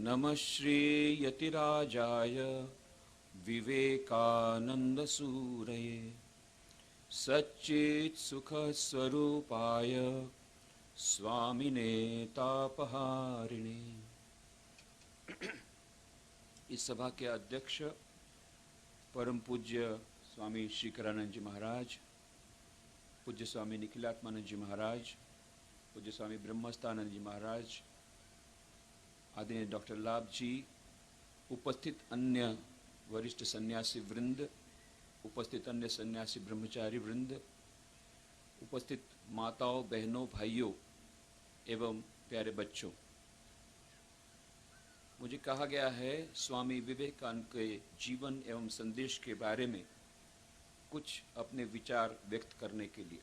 नमः श्री यतिराजाय विवेकानंदसूरये सच्चित् सुख स्वरूपाय स्वामिने तापहारिणे। इस सभा के अध्यक्ष परम पूज्य स्वामी श्रीकरानंद जी महाराज, पूज्य स्वामी निखिलात्मानंद जी महाराज, पूज्य स्वामी ब्रह्मस्थानंद जी महाराज, आदरणीय डॉक्टर लाभ जी, उपस्थित अन्य वरिष्ठ सन्यासी वृंद, उपस्थित अन्य सन्यासी ब्रह्मचारी वृंद, उपस्थित माताओं, बहनों, भाइयों एवं प्यारे बच्चों, मुझे कहा गया है स्वामी विवेकानंद के जीवन एवं संदेश के बारे में कुछ अपने विचार व्यक्त करने के लिए।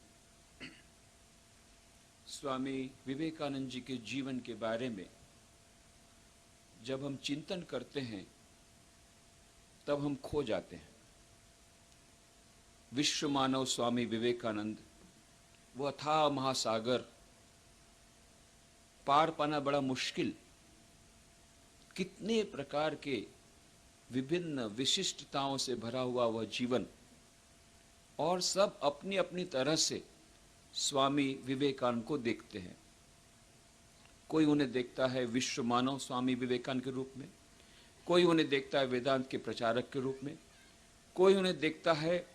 स्वामी विवेकानंद जी के जीवन के बारे में जब हम चिंतन करते हैं तब हम खो जाते हैं। विश्व मानव स्वामी विवेकानंद, वो अथाह महासागर, पार पाना बड़ा मुश्किल। कितने प्रकार के विभिन्न विशिष्टताओं से भरा हुआ वह जीवन, और सब अपनी अपनी तरह से स्वामी विवेकानंद को देखते हैं। कोई उन्हें देखता है विश्व मानव स्वामी विवेकानंद के रूप में, कोई उन्हें देखता है वेदांत के प्रचारक के रूप में, कोई उन्हें देखता है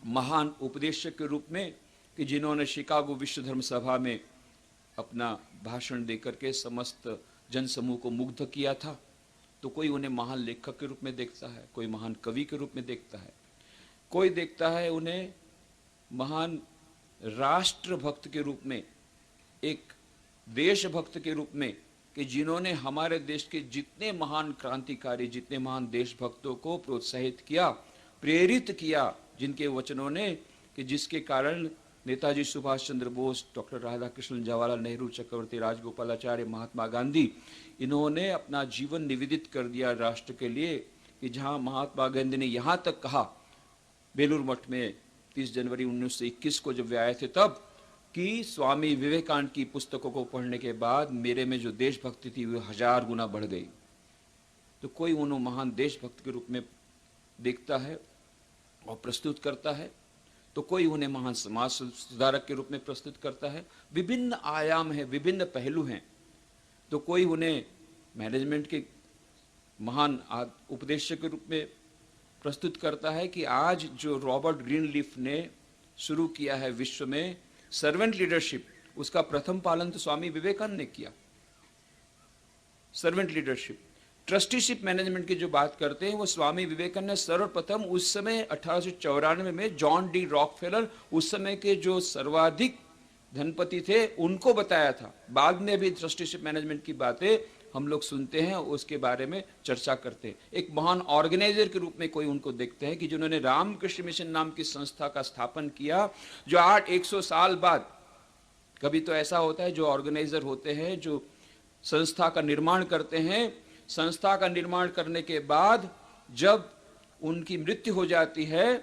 महान उपदेशक के रूप में कि जिन्होंने शिकागो विश्व धर्म सभा में अपना भाषण देकर के समस्त जनसमूह को मुग्ध किया था। तो कोई उन्हें महान लेखक के रूप में देखता है, कोई महान कवि के रूप में देखता है, कोई देखता है उन्हें महान राष्ट्रभक्त के रूप में, एक देशभक्त के रूप में कि जिन्होंने हमारे देश के जितने महान क्रांतिकारी, जितने महान देशभक्तों को प्रोत्साहित किया, प्रेरित किया, जिनके वचनों ने कि जिसके कारण नेताजी सुभाष चंद्र बोस, डॉक्टर राधाकृष्णन, जवाहरलाल नेहरू, चक्रवर्ती राजगोपालाचार्य, महात्मा गांधी, इन्होंने अपना जीवन निवेदित कर दिया राष्ट्र के लिए। कि जहां महात्मा गांधी ने यहाँ तक कहा बेलूर मठ में 30 जनवरी 1921 को जब वे आए थे तब, कि स्वामी विवेकानंद की पुस्तकों को पढ़ने के बाद मेरे में जो देशभक्ति थी वो 1000 गुना बढ़ गई। तो कोई उन्हें महान देशभक्त के रूप में देखता है और प्रस्तुत करता है, तो कोई उन्हें महान समाज सुधारक के रूप में प्रस्तुत करता है। विभिन्न आयाम हैं, विभिन्न पहलू हैं। तो कोई उन्हें मैनेजमेंट के महान उपदेशक के रूप में प्रस्तुत करता है कि आज जो रॉबर्ट ग्रीनलीफ ने शुरू किया है विश्व में सर्वेंट लीडरशिप, उसका प्रथम पालन तो स्वामी विवेकानंद ने किया। सर्वेंट लीडरशिप, ट्रस्टीशिप मैनेजमेंट की जो बात करते हैं वो स्वामी विवेकानंद ने सर्वप्रथम उस समय 1894 में जॉन डी रॉकफेलर, उस समय के जो सर्वाधिक धनपति थे, उनको बताया था। बाद में भी ट्रस्टीशिप मैनेजमेंट की बातें हम लोग सुनते हैं, उसके बारे में चर्चा करते हैं। एक महान ऑर्गेनाइजर के रूप में कोई उनको देखते हैं कि जिन्होंने रामकृष्ण मिशन नाम की संस्था का स्थापन किया, जो 100 साल बाद, कभी तो ऐसा होता है जो ऑर्गेनाइजर होते हैं जो संस्था का निर्माण करते हैं, संस्था का निर्माण करने के बाद जब उनकी मृत्यु हो जाती है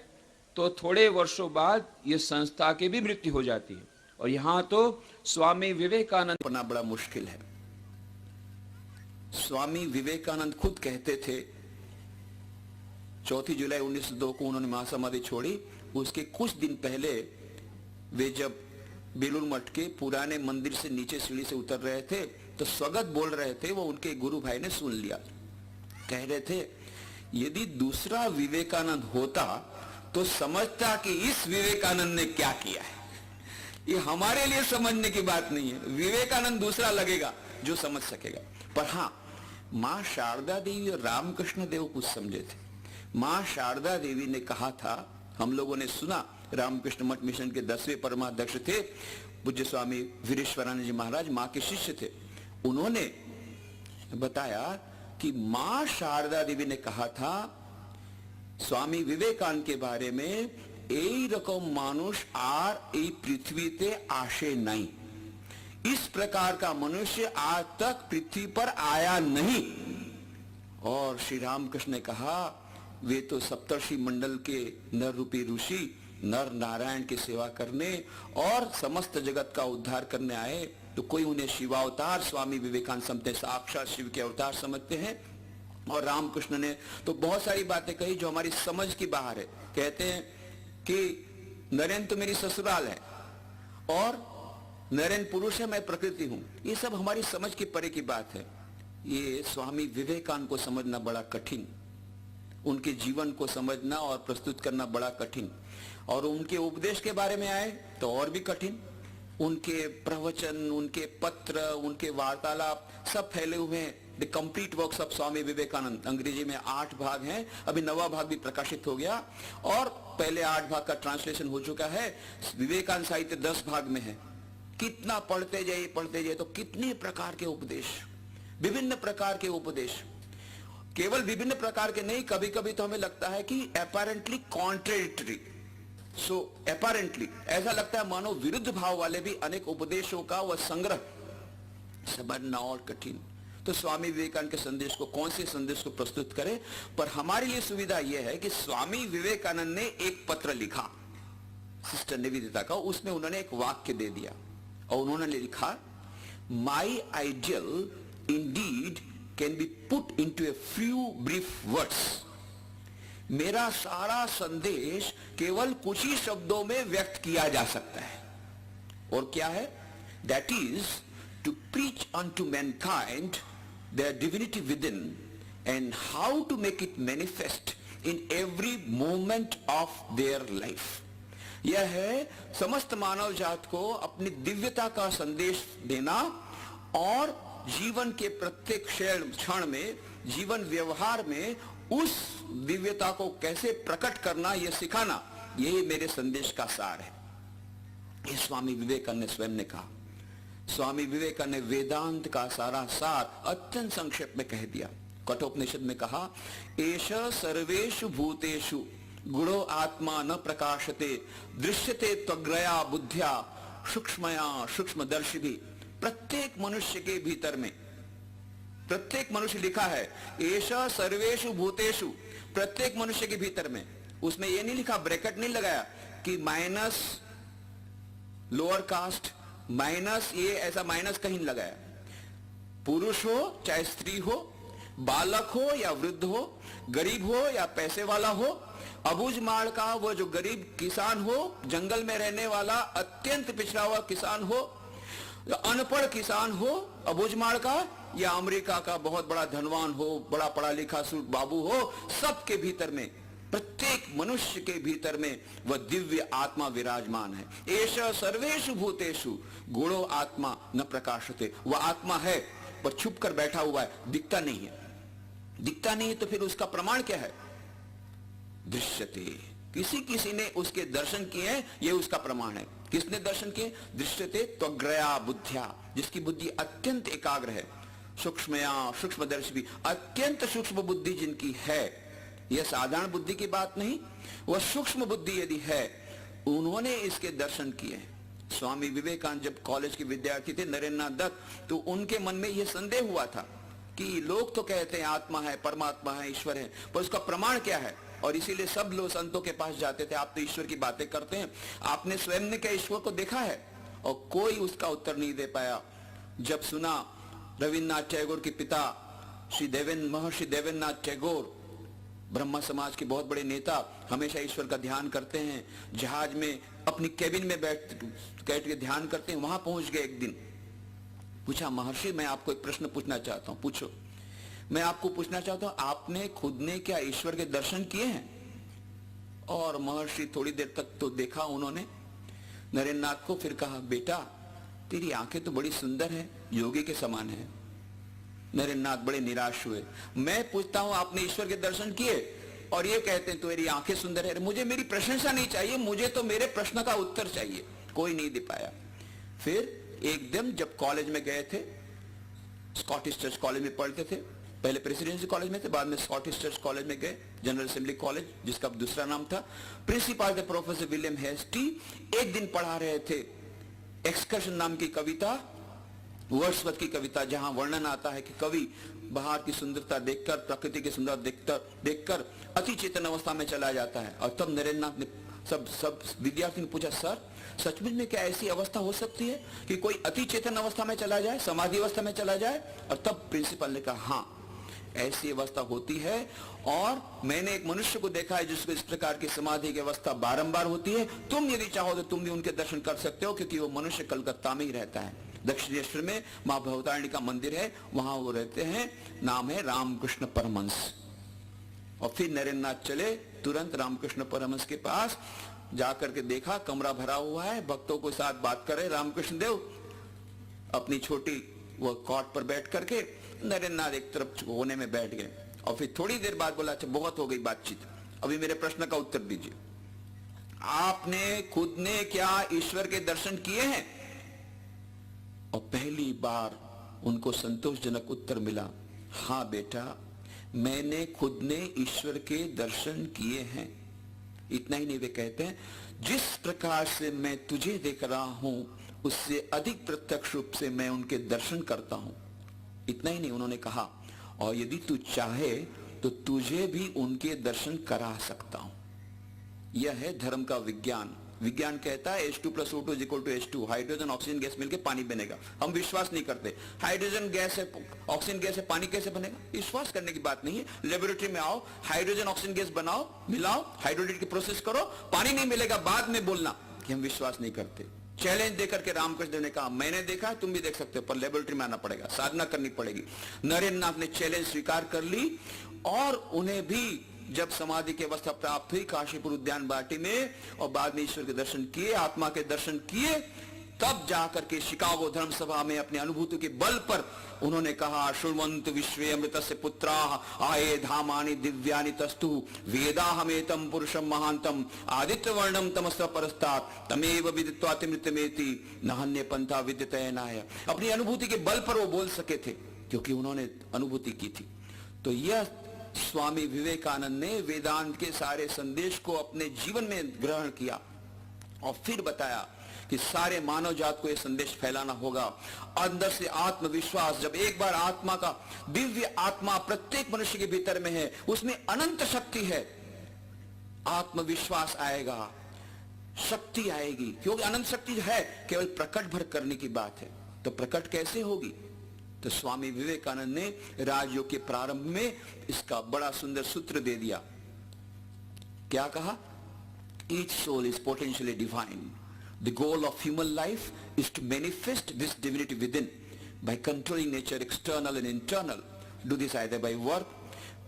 तो थोड़े वर्षों बाद ये संस्था की भी मृत्यु हो जाती है। और यहाँ तो स्वामी विवेकानंद पढ़ना बड़ा मुश्किल है। स्वामी विवेकानंद खुद कहते थे, 4 जुलाई 1902 को उन्होंने महासमाधि छोड़ी। उसके कुछ दिन पहले वे जब बेलूर मठ के पुराने मंदिर से नीचे सीढ़ी से उतर रहे थे तो स्वगत बोल रहे थे, वो उनके गुरु भाई ने सुन लिया। कह रहे थे, यदि दूसरा विवेकानंद होता तो समझता कि इस विवेकानंद ने क्या किया है। ये हमारे लिए समझने की बात नहीं है, विवेकानंद दूसरा लगेगा जो समझ सकेगा। पर हाँ, मां शारदा देवी और रामकृष्ण देव कुछ समझे थे। मां शारदा देवी ने कहा था, हम लोगों ने सुना, रामकृष्ण मठ मिशन के 10वें परमाध्यक्ष थे पूज्य स्वामी वीरेश्वरानंद जी महाराज, मां के शिष्य थे। उन्होंने बताया कि मां शारदा देवी ने कहा था स्वामी विवेकानंद के बारे में, এই রকম মানুষ আর এই পৃথিবীতে আসে नहीं, इस प्रकार का मनुष्य आज तक पृथ्वी पर आया नहीं। और श्री रामकृष्ण ने कहा, वे तो सप्तर्षि मंडल के नर रूपी ऋषि नर नारायण की सेवा करने और समस्त जगत का उद्धार करने आए, तो कोई उन्हें शिवावतार स्वामी विवेकानंद समझते, साक्षात शिव के अवतार समझते हैं। और रामकृष्ण ने तो बहुत सारी बातें कही जो हमारी समझ की बाहर है। कहते हैं कि नरेंद्र तो मेरी ससुराल है और नरेंद्र पुरुष है, मैं प्रकृति हूं। ये सब हमारी समझ के परे की बात है। ये स्वामी विवेकानंद को समझना बड़ा कठिन, उनके जीवन को समझना और प्रस्तुत करना बड़ा कठिन, और उनके उपदेश के बारे में आए तो और भी कठिन। उनके प्रवचन, उनके पत्र, उनके वार्तालाप सब फैले हुए हैं। The complete works of Swami Vivekananda, अंग्रेजी में 8 भाग हैं, अभी 9वां भाग भी प्रकाशित हो गया और पहले 8 भाग का ट्रांसलेशन हो चुका है। विवेकानंद साहित्य 10 भाग में है। कितना पढ़ते जाइए तो कितने प्रकार के उपदेश, विभिन्न प्रकार के उपदेश, केवल विभिन्न प्रकार के नहीं, कभी कभी तो हमें लगता है कि अपेरेंटली कॉन्ट्रेडिक्टरी। सो अपेरेंटली ऐसा लगता है मानो विरुद्ध भाव वाले भी अनेक उपदेशों का वह संग्रह, समझना और कठिन। तो स्वामी विवेकानंद के संदेश को, कौन से संदेश को प्रस्तुत करें, पर हमारे लिए सुविधा यह है कि स्वामी विवेकानंद ने एक पत्र लिखा सिस्टर निवेदिता का, उसमें उन्होंने एक वाक्य दे दिया और उन्होंने लिखा, माई ideal Indeed can be put into a few brief words. मेरा सारा संदेश केवल कुछ ही शब्दों में व्यक्त किया जा सकता है। और क्या है? That is to preach unto mankind their divinity within and how to make it manifest in every moment of their life. यह है समस्त मानव जात को अपनी दिव्यता का संदेश देना और जीवन के प्रत्येक क्षण में, जीवन व्यवहार में उस दिव्यता को कैसे प्रकट करना, यह सिखाना, यही मेरे संदेश का सार है। ये स्वामी विवेकानंद ने स्वयं ने कहा। स्वामी विवेकानंद ने वेदांत का सारा सार अत्यंत संक्षेप में कह दिया। कठोपनिषद में कहा, एष सर्वेषु भूतेषु गुणो आत्मा न प्रकाशते दृश्यते त्वग्रया बुद्ध्या सूक्ष्मया सूक्ष्मदर्शिभिः। प्रत्येक मनुष्य के भीतर में, प्रत्येक मनुष्य लिखा है एषा सर्वेषु भूतेषु, प्रत्येक मनुष्य के भीतर में। उसमें यह नहीं लिखा, ब्रैकेट नहीं लगाया कि माइनस लोअर कास्ट, माइनस ये, ऐसा माइनस कहीं नहीं लगाया। पुरुष हो चाहे स्त्री हो, बालक हो या वृद्ध हो, गरीब हो या पैसे वाला हो, अबूझ माड़ का वो जो गरीब किसान हो, जंगल में रहने वाला अत्यंत पिछड़ा हुआ किसान हो, अनपढ़ किसान हो अबूझमाड़ का, या अमेरिका का बहुत बड़ा धनवान हो, बड़ा पढ़ा लिखा बाबू हो, सबके भीतर में, प्रत्येक मनुष्य के भीतर में वह दिव्य आत्मा विराजमान है। एषा सर्वेषु भूतेषु गुणो आत्मा न प्रकाशते। वह आत्मा है पर छुप कर बैठा हुआ है, दिखता नहीं है। दिखता नहीं है तो फिर उसका प्रमाण क्या है? दृश्यते। किसी ने उसके दर्शन किए हैं, यह उसका प्रमाण है। किसने दर्शन किए? दृश्यते त्वग्रया बुद्ध्या, जिसकी बुद्धि अत्यंत एकाग्र है। सूक्ष्मया सूक्ष्मदर्शी भी, अत्यंत सूक्ष्म बुद्धि जिनकी है, यह साधारण बुद्धि की बात नहीं, वह सूक्ष्म बुद्धि यदि है, उन्होंने इसके दर्शन किए। स्वामी विवेकानंद जब कॉलेज के विद्यार्थी थे, नरेंद्रनाथ दत्त, तो उनके मन में यह संदेह हुआ था कि लोग तो कहते हैं आत्मा है, परमात्मा है, ईश्वर है, पर उसका प्रमाण क्या है? और इसीलिए सब लोग संतों के पास जाते थे, आप तो ईश्वर की बातें करते हैं, आपने स्वयं ने क्या ईश्वर को देखा है? और कोई उसका उत्तर नहीं दे पाया। जब सुना रविन्द्रनाथ टैगोर के पिता महर्षि देवेंद्रनाथ टैगोर, ब्रह्मा समाज के बहुत बड़े नेता, हमेशा ईश्वर का ध्यान करते हैं, जहाज में अपनी केबिन में बैठ के ध्यान करते हैं, वहां पहुंच गए एक दिन। पूछा, महर्षि मैं आपको एक प्रश्न पूछना चाहता हूं। पूछो। मैं आपको पूछना चाहता हूं, आपने खुद ने क्या ईश्वर के दर्शन किए हैं? और महर्षि थोड़ी देर तक तो देखा उन्होंने नरेंद्रनाथ को, फिर कहा, बेटा तेरी आंखें तो बड़ी सुंदर हैं, योगी के समान है। नरेंद्रनाथ बड़े निराश हुए। मैं पूछता हूं आपने ईश्वर के दर्शन किए, और ये कहते हैं तेरी आंखें सुंदर है। मुझे मेरी प्रशंसा नहीं चाहिए, मुझे तो मेरे प्रश्न का उत्तर चाहिए। कोई नहीं दे पाया। फिर एक दिन जब कॉलेज में गए थे, स्कॉटिश चर्च कॉलेज में पढ़ते थे, पहले प्रेसिडेंसी कॉलेज में थे, बाद में स्कॉटिश चर्च कॉलेज में गए, जनरल असेंबली कॉलेज जिसका दूसरा नाम था। प्रिंसिपल थे प्रोफेसर विलियम हेस्टी। एक दिन पढ़ा रहे थे एक्सकर्शन नाम की कविता, वर्ड्सवर्थ की कविता, जहां वर्णन आता है कि कवि बाहर की सुंदरता देखकर, प्रकृति की सुंदरता देखकर अति चेतन अवस्था में चला जाता है। और तब नरेंद्रनाथ ने सब सब विद्यार्थी ने पूछा, सर सचमुच में क्या ऐसी अवस्था हो सकती है कि कोई अति चेतन अवस्था में चला जाए, समाधि अवस्था में चला जाए? और तब प्रिंसिपल ने कहा, हाँ ऐसी अवस्था होती है, और मैंने एक मनुष्य को देखा है जिसको इस प्रकार की समाधि की अवस्था बारंबार होती है। तुम यदि चाहो तो तुम भी उनके दर्शन कर सकते हो, क्योंकि वो मनुष्य कलकत्ता में ही रहता है, दक्षिणेश्वर में मां भवतारिणी का मंदिर है, वहां वो रहते हैं। नाम है रामकृष्ण परमहंस। और फिर नरेंद्र नाथ चले तुरंत रामकृष्ण परमहंस के पास, जाकर के देखा कमरा भरा हुआ है, भक्तों के साथ बात कर रहे रामकृष्ण देव अपनी छोटी वो कॉट पर बैठ करके। नरेंद्र नाथ एक तरफ कोने में बैठ गए, और फिर थोड़ी देर बाद बोला, अच्छा बहुत हो गई बातचीत, अभी मेरे प्रश्न का उत्तर दीजिए। आपने खुद ने क्या ईश्वर के दर्शन किए हैं? और पहली बार उनको संतोषजनक उत्तर मिला, हाँ बेटा मैंने खुद ने ईश्वर के दर्शन किए हैं। इतना ही नहीं, वे कहते हैं जिस प्रकार से मैं तुझे देख रहा हूं उससे अधिक प्रत्यक्ष रूप से मैं उनके दर्शन करता हूं। इतना ही नहीं, उन्होंने कहा और यदि तू चाहे तो तुझे भी उनके दर्शन करा सकता हूं। यह है धर्म का विज्ञान। विज्ञान कहता है H2 + O2 = H2, hydrogen oxygen gas मिलकर पानी बनेगा। हम विश्वास नहीं करते, हाइड्रोजन गैस है ऑक्सीजन गैस है पानी कैसे बनेगा? विश्वास करने की बात नहीं है। लेबोरेटरी में आओ, हाइड्रोजन ऑक्सीजन गैस बनाओ, मिलाओ, हाइड्रोलाइट की प्रोसेस करो, पानी नहीं मिलेगा, बाद में बोलना कि हम विश्वास नहीं करते। चैलेंज देकर के रामकृष्ण देव ने कहा, मैंने देखा तुम भी देख सकते हो, पर लेबोरेटरी में आना पड़ेगा, साधना करनी पड़ेगी। नरेंद्र नाथ ने चैलेंज स्वीकार कर ली, और उन्हें भी जब समाधि की अवस्था प्राप्त हुई काशीपुर उद्यान बाटी में, और बाद में ईश्वर के दर्शन किए, आत्मा के दर्शन किए, तब जाकर के शिकागो धर्म सभा में अपनी अनुभूति के बल पर उन्होंने कहा, शृण्वन्तु विश्वे अमृतस्य पुत्राः आये धामानि दिव्यानि तस्तु वेदाहमेतं पुरुषं महान्तं आदित्य वर्णम तमस परस्तात् तमेव विदित्वातिमृतमेति नान्य पंथा विद्यतेनाय। अपनी अनुभूति के बल पर वो बोल सके थे, क्योंकि उन्होंने अनुभूति की थी। तो यह स्वामी विवेकानंद ने वेदांत के सारे संदेश को अपने जीवन में ग्रहण किया, और फिर बताया कि सारे मानव जात को यह संदेश फैलाना होगा। अंदर से आत्मविश्वास, जब एक बार आत्मा का दिव्य आत्मा प्रत्येक मनुष्य के भीतर में है, उसमें अनंत शक्ति है, आत्मविश्वास आएगा, शक्ति आएगी, क्योंकि अनंत शक्ति है, केवल प्रकट भर करने की बात है। तो प्रकट कैसे होगी? तो स्वामी विवेकानंद ने राजयोग के प्रारंभ में इसका बड़ा सुंदर सूत्र दे दिया। क्या कहा? Each soul is potentially divine. The goal of human life is to manifest this divinity within by controlling nature, external and internal. Do this either by work,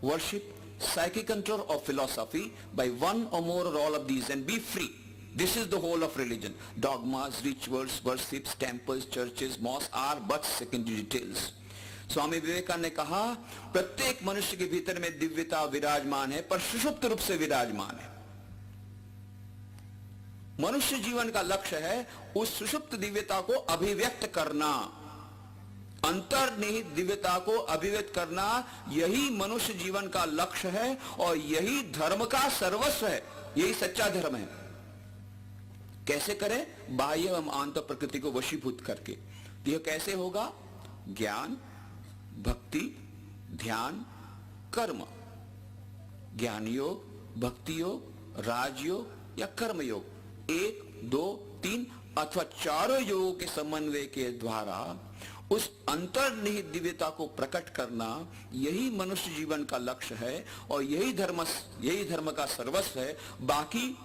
worship, psychic control or philosophy, by one or more or all of these, and be free. This is the whole of religion. Dogmas, rituals, worships, temples, churches, mosques are but secondary details. Swami Vivekananda ने कहा, प्रत्येक मनुष्य के भीतर में दिव्यता विराजमान है, पर सुषुप्त रूप से विराजमान है। मनुष्य जीवन का लक्ष्य है उस सुषुप्त दिव्यता को अभिव्यक्त करना, अंतर्निहित दिव्यता को अभिव्यक्त करना, यही मनुष्य जीवन का लक्ष्य है, और यही धर्म का सर्वस्व है, यही सच्चा धर्म है। कैसे करें? बाह्य एवं आंत प्रकृति को वशीभूत करके। यह कैसे होगा? ज्ञान, भक्ति, ध्यान, कर्म। ज्ञान योग, भक्ति योग, राजयोग या कर्म योग, 1, 2, 3 अथवा चारों योगों के समन्वय के द्वारा उस अंतर्निहित दिव्यता को प्रकट करना, यही मनुष्य जीवन का लक्ष्य है, और यही धर्म का सर्वस्व है। बाकी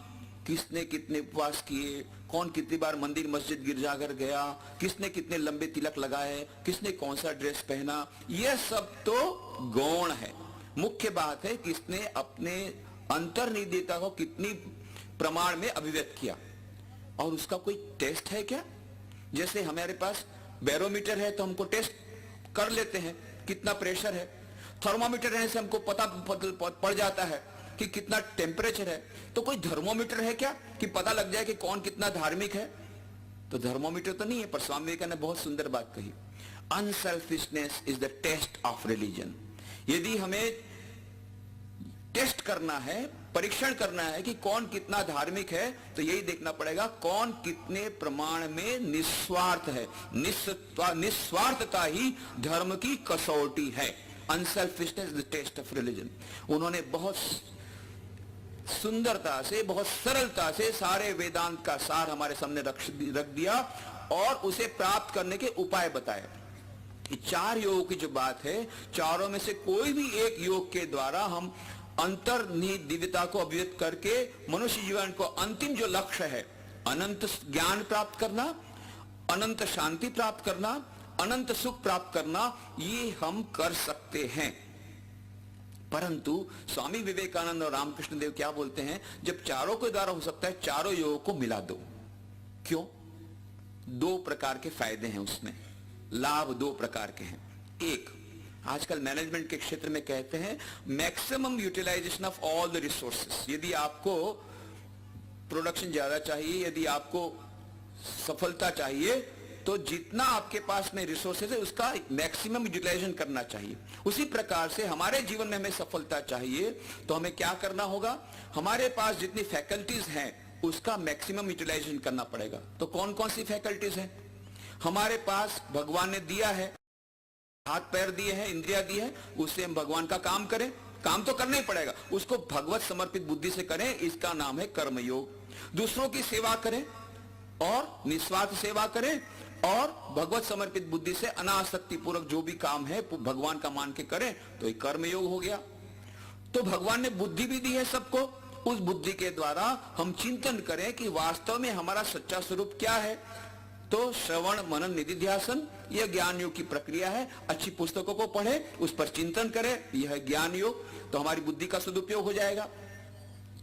किसने कितने उपवास किए, कौन कितनी बार मंदिर मस्जिद गिरजाघर गया, किसने कितने लंबे तिलक लगाए, किसने कौन सा ड्रेस पहना, यह सब तो गौण है। मुख्य बात है किसने अपने अंतर्निहितता को कितनी प्रमाण में अभिव्यक्त किया। और उसका कोई टेस्ट है क्या? जैसे हमारे पास बैरोमीटर है तो हमको टेस्ट कर लेते हैं कितना प्रेशर है, थर्मोमीटर रहने से हमको पता पड़ जाता है कि कितना टेम्परेचर है। तो कोई थर्मोमीटर है क्या कि पता लग जाए कि कौन कितना धार्मिक है? तो थर्मोमीटर तो नहीं है। पर स्वामी विवेकानंद ने बहुत सुंदर बात कही, unselfishness is the test of religion. यदि हमें टेस्ट करना है, परीक्षण करना है कि कौन कितना धार्मिक है, तो यही देखना पड़ेगा कौन कितने प्रमाण में निस्वार्थ है। निस्वार्थता ही धर्म की कसौटी है। Unselfishness is the test of religion. उन्होंने बहुत सुंदरता से, बहुत सरलता से सारे वेदांत का सार हमारे सामने रख दिया और उसे प्राप्त करने के उपाय बताए। ये 4 योगों की जो बात है, चारों में से कोई भी एक योग के द्वारा हम अंतर्निहित दिव्यता को अभिव्यक्त करके मनुष्य जीवन को अंतिम जो लक्ष्य है, अनंत ज्ञान प्राप्त करना, अनंत शांति प्राप्त करना, अनंत सुख प्राप्त करना, ये हम कर सकते हैं। परंतु स्वामी विवेकानंद और रामकृष्ण देव क्या बोलते हैं, जब चारों के द्वारा हो सकता है, चारों योगों को मिला दो। क्यों? 2 प्रकार के फायदे हैं उसमें, लाभ 2 प्रकार के हैं। एक, आजकल मैनेजमेंट के क्षेत्र में कहते हैं maximum utilization of all the resources. यदि आपको प्रोडक्शन ज्यादा चाहिए, यदि आपको सफलता चाहिए, तो जितना आपके पास में रिसोर्सेज है उसका मैक्सिमम यूटिलाइजेशन करना चाहिए। उसी प्रकार से हमारे जीवन में हमें सफलता चाहिए तो हमें क्या करना होगा, हमारे पास जितनी फैकल्टीज हैं उसका मैक्सिमम यूटिलाइजेशन करना पड़ेगा। तो कौन कौन सी फैकल्टीज हैं हमारे पास? भगवान ने दिया है, हाथ पैर दिए हैं, इंद्रिया दी है, उससे हम भगवान का काम करें। काम तो करना ही पड़ेगा, उसको भगवत समर्पित बुद्धि से करें, इसका नाम है कर्मयोग। दूसरों की सेवा करें और निस्वार्थ सेवा करें और भगवत समर्पित बुद्धि से अनासक्ति पूर्वक जो भी काम है भगवान का मान के करें, तो ये कर्मयोग हो गया। तो भगवान ने बुद्धि भी दी है सबको, उस बुद्धि के द्वारा हम चिंतन करें कि वास्तव में हमारा सच्चा स्वरूप क्या है। तो श्रवण मनन निधिध्यासन यह ज्ञान योग की प्रक्रिया है। अच्छी पुस्तकों को पढ़े, उस पर चिंतन करें, यह ज्ञान योग, तो हमारी बुद्धि का सदुपयोग हो जाएगा।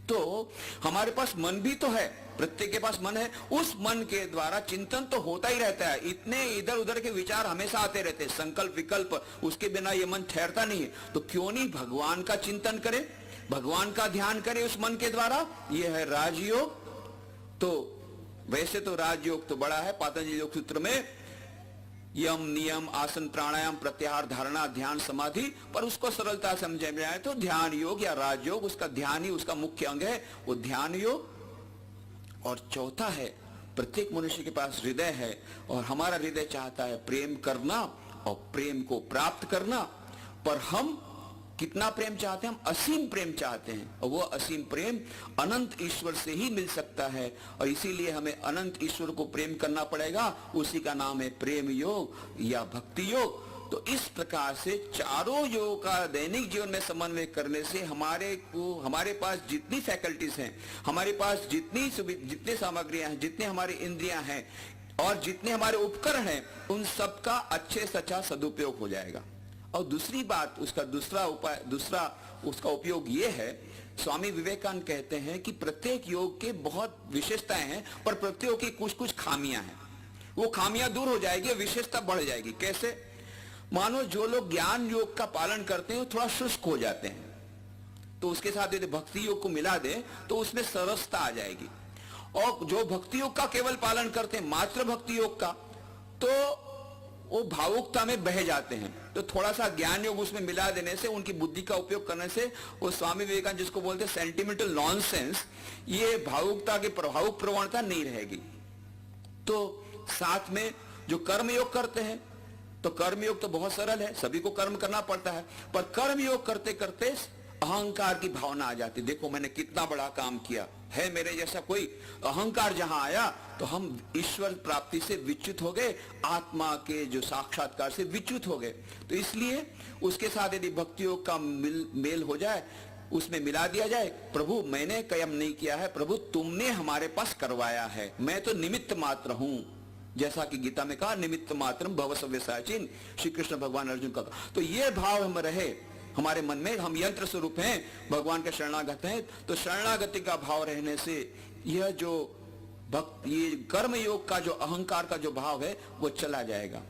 तो हमारे पास मन भी तो है, प्रत्येक के पास मन है, उस मन के द्वारा चिंतन तो होता ही रहता है। इतने इधर उधर के विचार हमेशा आते रहते हैं, संकल्प विकल्प, उसके बिना ये मन ठहरता नहीं है। तो क्यों नहीं भगवान का चिंतन करें, भगवान का ध्यान करें उस मन के द्वारा, यह है राजयोग। तो वैसे तो राजयोग तो बड़ा है, पातंजलि योग सूत्र में यम नियम आसन प्राणायाम प्रत्याहार धारणा ध्यान समाधि, पर उसको सरलता समझे जाए तो ध्यान योग या राजयोग, उसका ध्यान ही उसका मुख्य अंग है, वो ध्यान योग। और चौथा है, प्रत्येक मनुष्य के पास हृदय है और हमारा हृदय चाहता है प्रेम करना और प्रेम को प्राप्त करना। पर हम कितना प्रेम चाहते हैं? हम असीम प्रेम चाहते हैं, और वो असीम प्रेम अनंत ईश्वर से ही मिल सकता है। और इसीलिए हमें अनंत ईश्वर को प्रेम करना पड़ेगा, उसी का नाम है प्रेम योग या भक्ति योग। तो इस प्रकार से चारों योग का दैनिक जीवन में समन्वय करने से हमारे पास जितनी फैकल्टीज हैं, हमारे पास जितनी सामग्रियां हैं, जितने हमारी इंद्रियां हैं और जितने हमारे उपकरण हैं, उन सब का अच्छे से अच्छा सदुपयोग हो जाएगा। और दूसरी बात, दूसरा उसका उपयोग यह है, स्वामी विवेकानंद कहते हैं कि प्रत्येक योग के बहुत विशेषताएं हैं, पर प्रत्येक की कुछ कुछ खामियां हैं। वो खामियां दूर हो जाएगी, विशेषता बढ़ जाएगी। कैसे? मानो जो लोग ज्ञान योग का पालन करते हैं थोड़ा शुष्क हो जाते हैं, तो उसके साथ यदि भक्ति योग को मिला दें तो उसमें सरसता आ जाएगी। और जो भक्ति योग का केवल पालन करते हैं, मात्र भक्ति योग का, तो वो भावुकता में बह जाते हैं। तो थोड़ा सा ज्ञान योग उसमें मिला देने से, उनकी बुद्धि का उपयोग करने से, वो स्वामी विवेकानंद जिसको बोलते हैं सेंटिमेंटल नॉनसेंस, ये भावुकता की भावुक प्रवणता नहीं रहेगी। तो साथ में जो कर्म योग करते हैं, तो कर्म योग तो बहुत सरल है, सभी को कर्म करना पड़ता है, पर कर्म योग करते करते अहंकार की भावना आ जाती, देखो मैंने कितना बड़ा काम किया है, मेरे जैसा कोई। अहंकार जहां आया तो हम ईश्वर प्राप्ति से विच्युत हो गए, आत्मा के जो साक्षात्कार से विच्युत हो गए। तो इसलिए उसके साथ यदि भक्ति योग का मेल हो जाए, उसमें मिला दिया जाए, प्रभु मैंने कर्म नहीं किया है, प्रभु तुमने हमारे पास करवाया है, मैं तो निमित्त मात्र हूं। जैसा कि गीता में कहा, निमित्त मात्रम भव सव्यसाचिन, श्री कृष्ण भगवान अर्जुन का। तो ये भाव हम रहे हमारे मन में, हम यंत्र स्वरूप हैं, भगवान के शरणागत हैं। तो शरणागति का भाव रहने से यह जो ये कर्म योग का जो अहंकार का जो भाव है वो चला जाएगा।